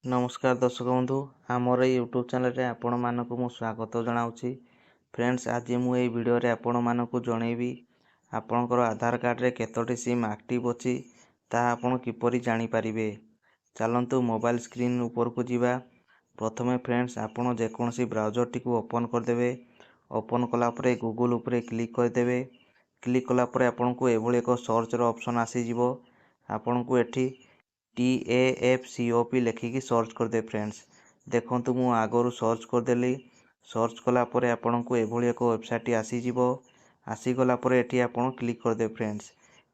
नमस्कार दर्शक बंधु आमर यूट्यूब चैनल रे आपण मानक मु स्वागत जनाऊँगी। फ्रेंड्स आज मु ये वीडियो रे आपण मानक जनइबी आपणकर आधार कार्ड रे केतोटी सिम एक्टिव अछि ता आपण किपरि जानि परिबे। चलंतु मोबाइल स्क्रीन ऊपर को जीवा। प्रथमे फ्रेंड्स आपण जेकोसी ब्राउजर टी को ओपन कर देबे। ओपन कला परे गूगल ऊपर क्लिक कर देबे। क्लिक कला परे आपण को एभली एक सर्च रो ऑप्शन आसी जिवो। आपण को एठी TAFCOP लिखिकी सर्च कर दे। फ्रेंड्स देखंतु मु आगरु सर्च कर देली। सर्च कला परे आपण को एभली एक वेबसाइट आसी जिवो। आसी गला परे एठी आपण क्लिक कर दे। फ्रेंड्स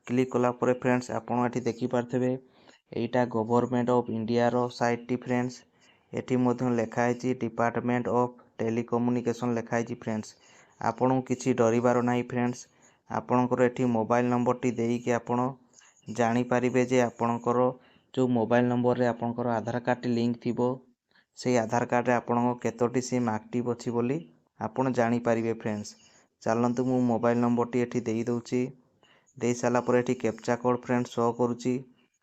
क्लिक कला परे फ्रेंड्स आपण एठी देखि पारथबे एटा गवर्नमेंट ऑफ इंडिया रो साइट टी। फ्रेंड्स एठी मध्ये लेखा है डिपार्टमेंट ऑफ टेलीकम्युनिकेशन लेखा है। फ्रेंड्स आपण किछि डरिबार नाही। फ्रेंड्स आपणकर एठी मोबाइल नंबर टी देई कि आपण जानि परिबे जे आपणकर जो मोबाइल नंबर रे आपणकर आधार कार्ड टी लिंक थिबो से आधार कार्ड रे आपण केतोटी सिम एक्टिव अछि बोली आपण जानि परिबे। फ्रेंड्स चलंतु मु मोबाइल नंबर टी एठी देई दउची। देई साला पर एठी कैप्चा कोड फ्रेंड्स शो करूची।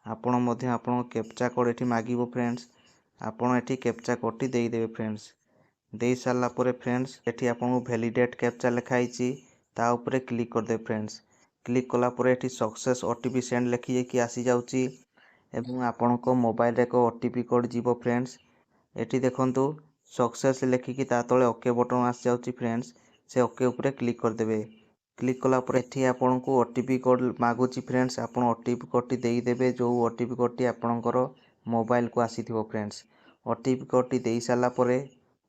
आपण मध्ये आपण कैप्चा कोड एठी मागिबो। फ्रेंड्स आपण एठी कैप्चा कोड टी देई देबे। फ्रेंड्स देई साला पर फ्रेंड्स एठी आपण वैलिडेट कैप्चा लिखाइची ता ऊपर क्लिक कर दे। फ्रेंड्स क्लिक कला पर एठी सक्सेस ओटीपी सेंड लिखि कि आसी जाउची एवं आपण को मोबाइल रे को ओटीपी कोड जीवो। फ्रेंड्स एठी देखंतु सक्सेस लिखिकी ता तळे ओके बटन आसी जाउची। फ्रेंड्स से ओके ऊपर क्लिक कर देबे। क्लिक कला पर एठी आपण को ओटीपी कोड मागुची। फ्रेंड्स आपण ओटीपी कोड टी देई देबे जो ओटीपी कोड टी आपणकर मोबाइल को आसीथिबो। फ्रेंड्स ओटीपी कोड टी देई साला परे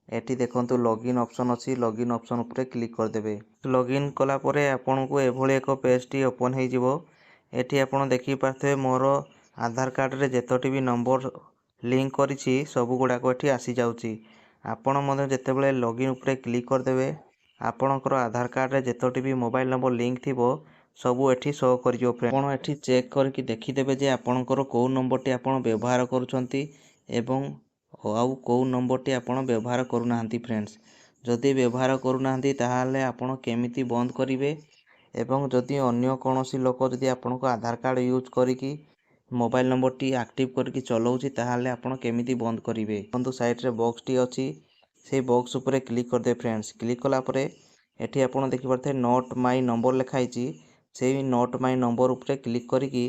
एठी देखंतु लॉगिन ऑप्शन अछि। लॉगिन ऑप्शन ऊपर क्लिक कर देबे। लॉगिन कला परे आपण को एभली एक पेज टी ओपन हे जिवो। एठी आपण देखि पाथबे मोर आधार कार्ड रे जेतोटी भी नंबर लिंक करिछि सब गुडा को एठी आसी जाउची। आपण मध्ये जेतेबेले लॉगिन ऊपर क्लिक कर देबे आपणकर आधार कार्ड रे जेतोटी भी मोबाइल नंबर लिंक थिबो सब एठी शो कर जो। फ्रेंड आपण एठी चेक करके देखि देबे जे आपणकर को नंबर टी आपण व्यवहार करूछंती एवं आउ को नंबर टी आपण व्यवहार करू नाहंती। फ्रेंड्स जदि व्यवहार करू नाहंती ताहाले आपण केमिति बंद करिवे एवं जदि अन्य कोनोसी लोक जदि आपण को आधार कार्ड यूज करिकी मोबाइल नंबर टी एक्टिव करके चलाउची ताहाले आपण केमिति बंद करिवे। बंधु साइड रे बॉक्स टी अछि से बॉक्स ऊपर क्लिक कर दे। फ्रेंड्स क्लिक कला परे एठी आपण देखि परथे नोट माय नंबर लिखाइची सेही नोट माय नंबर ऊपर क्लिक करिकी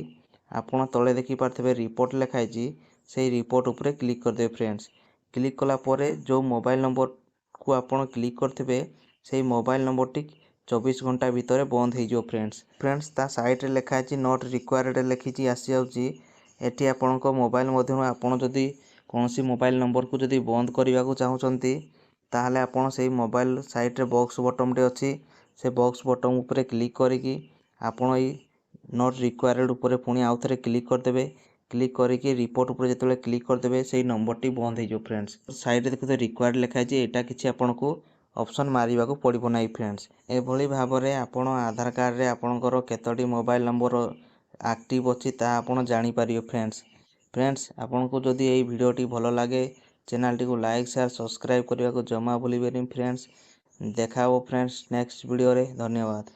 आपण तळे देखि पारथबे रिपोर्ट लिखाइची सेही रिपोर्ट ऊपर क्लिक कर दे। फ्रेंड्स क्लिक कला परे जो मोबाइल नंबर को आपण क्लिक करथिबे सेही मोबाइल नंबर टी 24 घंटा भीतर बंद हो जो। फ्रेंड्स ता साइड रे लिखा है नॉट रिक्वायर्ड लिखिची आसी जाउची। एठी आपण को मोबाइल मध्यम आपण जदि कोनोसी मोबाइल नंबर को जदि बंद करबा को चाहुचंती ताहाले आपण सेही मोबाइल साइड रे बॉक्स बटन टे अछि से बॉक्स बटन ऊपर क्लिक करिकी आपण ई नॉट रिक्वायर्ड ऊपर पुणी आउ थरे क्लिक कर देबे। क्लिक करिकी रिपोर्ट ऊपर जेतेबेले क्लिक कर देबे सेही नंबर टी बंद हो जो। फ्रेंड्स साइड रे देखो रिक्वायर्ड लिखा है एटा किछि आपण को ऑप्शन मारिबा को पड़िबो नाही। फ्रेंड्स एभली भाबरे आपण आधार कार्ड रे आपणकर केतोटी मोबाइल नंबर एक्टिव अछि ता आपण जानि पारियो। फ्रेंड्स आपण को जदि एई वीडियो टी भलो लागे चैनल टी को लाइक शेयर सब्सक्राइब करबा को जमा भूलिबेनी। फ्रेंड्स देखाओ फ्रेंड्स नेक्स्ट वीडियो रे। धन्यवाद।